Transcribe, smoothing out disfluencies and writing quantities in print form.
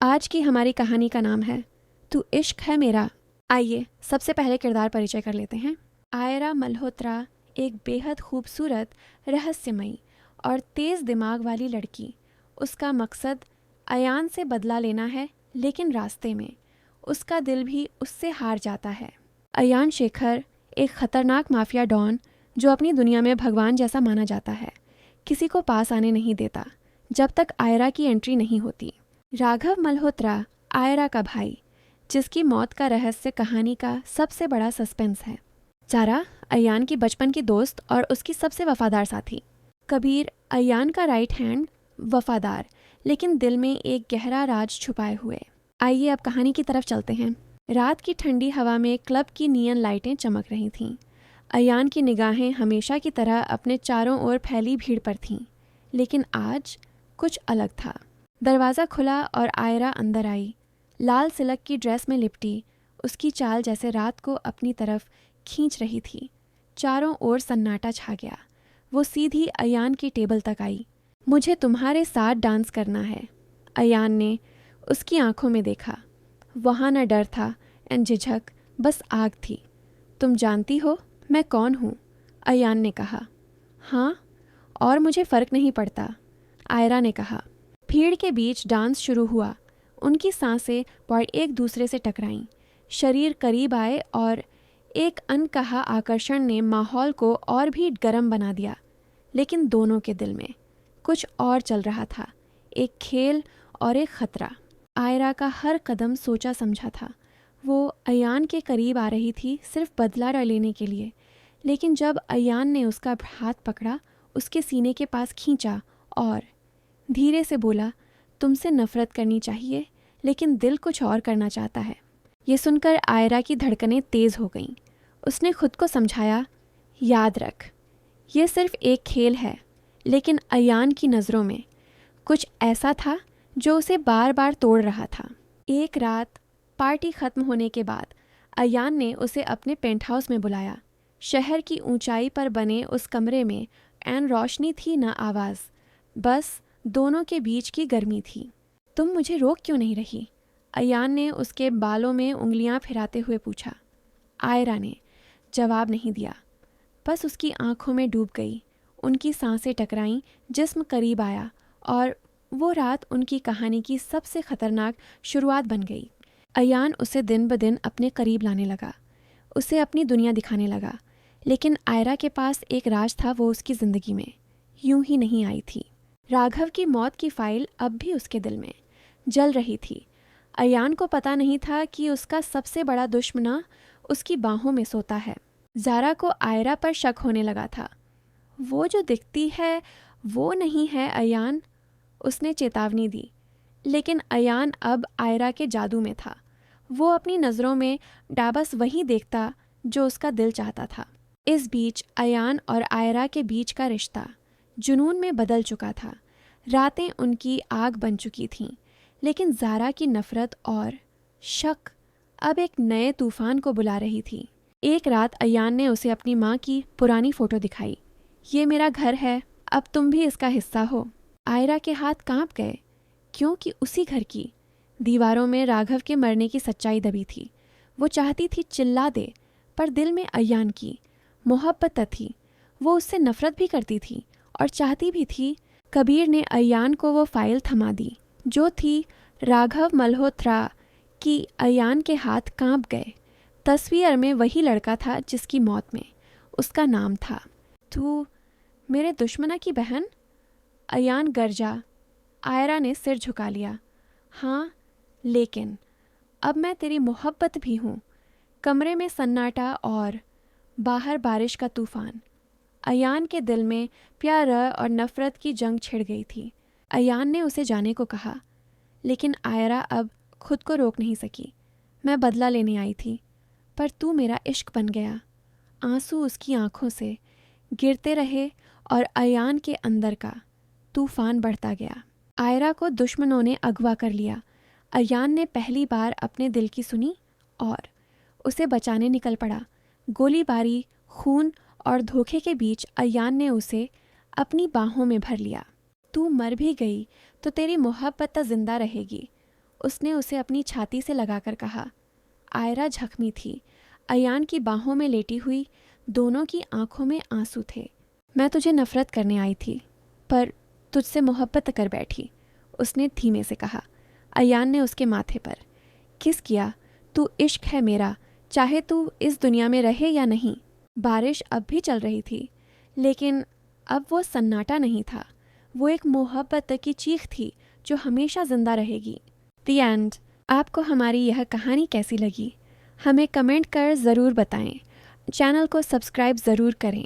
आज की हमारी कहानी का नाम है तू इश्क है मेरा। आइए सबसे पहले किरदार परिचय कर लेते हैं। आयरा मल्होत्रा एक बेहद खूबसूरत, रहस्यमयी और तेज़ दिमाग वाली लड़की। उसका मकसद अयान से बदला लेना है, लेकिन रास्ते में उसका दिल भी उससे हार जाता है। अयान शेखर एक खतरनाक माफिया डॉन जो अपनी दुनिया में भगवान जैसा माना जाता है, किसी को पास आने नहीं देता जब तक आयरा की एंट्री नहीं होती। राघव मल्होत्रा आयरा का भाई, जिसकी मौत का रहस्य कहानी का सबसे बड़ा सस्पेंस है। जारा अयान की बचपन की दोस्त और उसकी सबसे वफादार साथी। कबीर अयान का राइट हैंड, वफादार लेकिन दिल में एक गहरा राज छुपाए हुए। आइए अब कहानी की तरफ चलते हैं। रात की ठंडी हवा में क्लब की नियन लाइटें चमक रही थीं। अयान की निगाहें हमेशा की तरह अपने चारों ओर फैली भीड़ पर थीं, लेकिन आज कुछ अलग था। दरवाज़ा खुला और आयरा अंदर आई, लाल सिल्क की ड्रेस में लिपटी। उसकी चाल जैसे रात को अपनी तरफ खींच रही थी। चारों ओर सन्नाटा छा गया। वो सीधी अयान की टेबल तक आई। मुझे तुम्हारे साथ डांस करना है। अयान ने उसकी आंखों में देखा। वहाँ न डर था न झिझक, बस आग थी। तुम जानती हो मैं कौन हूँ? अयान ने कहा। हाँ, और मुझे फ़र्क नहीं पड़ता, आयरा ने कहा। भीड़ के बीच डांस शुरू हुआ। उनकी सांसें पौड़ एक दूसरे से टकराईं, शरीर करीब आए और एक अनकहा आकर्षण ने माहौल को और भी गर्म बना दिया। लेकिन दोनों के दिल में कुछ और चल रहा था, एक खेल और एक खतरा। आयरा का हर कदम सोचा समझा था। वो अयान के करीब आ रही थी सिर्फ बदला लेने के लिए, लेकिन जब अयान ने उसका हाथ पकड़ा, उसके सीने के पास खींचा और धीरे से बोला, तुमसे नफरत करनी चाहिए लेकिन दिल कुछ और करना चाहता है। ये सुनकर आयरा की धड़कनें तेज़ हो गईं। उसने खुद को समझाया, याद रख, ये सिर्फ एक खेल है। लेकिन अयान की नज़रों में कुछ ऐसा था जो उसे बार बार तोड़ रहा था। एक रात पार्टी ख़त्म होने के बाद अयान ने उसे अपने पेंट हाउस में बुलाया। शहर की ऊंचाई पर बने उस कमरे में न रोशनी थी न आवाज़, बस दोनों के बीच की गर्मी थी। तुम मुझे रोक क्यों नहीं रही? अयान ने उसके बालों में उंगलियां फिराते हुए पूछा। आयरा ने जवाब नहीं दिया, बस उसकी आंखों में डूब गई। उनकी सांसें टकराईं, जिस्म करीब आया और वो रात उनकी कहानी की सबसे खतरनाक शुरुआत बन गई। अयान उसे दिन ब दिन अपने करीब लाने लगा, उसे अपनी दुनिया दिखाने लगा। लेकिन आयरा के पास एक राज था, वो उसकी ज़िंदगी में यूं ही नहीं आई थी। राघव की मौत की फाइल अब भी उसके दिल में जल रही थी। अयान को पता नहीं था कि उसका सबसे बड़ा दुश्मन उसकी बाहों में सोता है। जारा को आयरा पर शक होने लगा था। वो जो दिखती है वो नहीं है अयान, उसने चेतावनी दी। लेकिन अयान अब आयरा के जादू में था। वो अपनी नज़रों में डाबस वही देखता जो उसका दिल चाहता था। इस बीच अयान और आयरा के बीच का रिश्ता जुनून में बदल चुका था। रातें उनकी आग बन चुकी थीं, लेकिन जारा की नफ़रत और शक अब एक नए तूफान को बुला रही थी। एक रात अयान ने उसे अपनी माँ की पुरानी फ़ोटो दिखाई। ये मेरा घर है, अब तुम भी इसका हिस्सा हो। आयरा के हाथ कांप गए, क्योंकि उसी घर की दीवारों में राघव के मरने की सच्चाई दबी थी। वो चाहती थी चिल्ला दे, पर दिल में अयान की मोहब्बत थी। वो उससे नफ़रत भी करती थी और चाहती भी थी। कबीर ने अयान को वो फाइल थमा दी जो थी राघव मल्होत्रा की। अयान के हाथ कांप गए। तस्वीर में वही लड़का था जिसकी मौत में उसका नाम था। तू मेरे दुश्मना की बहन? अयान गरजा। आयरा ने सिर झुका लिया। हाँ, लेकिन अब मैं तेरी मोहब्बत भी हूँ। कमरे में सन्नाटा और बाहर बारिश का तूफान। अयान के दिल में प्यार और नफ़रत की जंग छिड़ गई थी। अयान ने उसे जाने को कहा, लेकिन आयरा अब खुद को रोक नहीं सकी। मैं बदला लेने आई थी, पर तू मेरा इश्क बन गया। आंसू उसकी आंखों से गिरते रहे और अयान के अंदर का तूफान बढ़ता गया। आयरा को दुश्मनों ने अगवा कर लिया। अयान ने पहली बार अपने दिल की सुनी और उसे बचाने निकल पड़ा। गोलीबारी, खून और धोखे के बीच अयान ने उसे अपनी बाहों में भर लिया। तू मर भी गई तो तेरी मोहब्बत जिंदा रहेगी, उसने उसे अपनी छाती से लगाकर कहा। आयरा जख्मी थी, अयान की बाहों में लेटी हुई, दोनों की आंखों में आंसू थे। मैं तुझे नफरत करने आई थी, पर तुझसे मोहब्बत कर बैठी, उसने धीमे से कहा। अयान ने उसके माथे पर किस किया। तू इश्क है मेरा, चाहे तू इस दुनिया में रहे या नहीं। बारिश अब भी चल रही थी, लेकिन अब वो सन्नाटा नहीं था। वो एक मोहब्बत की चीख थी जो हमेशा जिंदा रहेगी। The end. आपको हमारी यह कहानी कैसी लगी? हमें कमेंट कर ज़रूर बताएं। चैनल को सब्सक्राइब ज़रूर करें।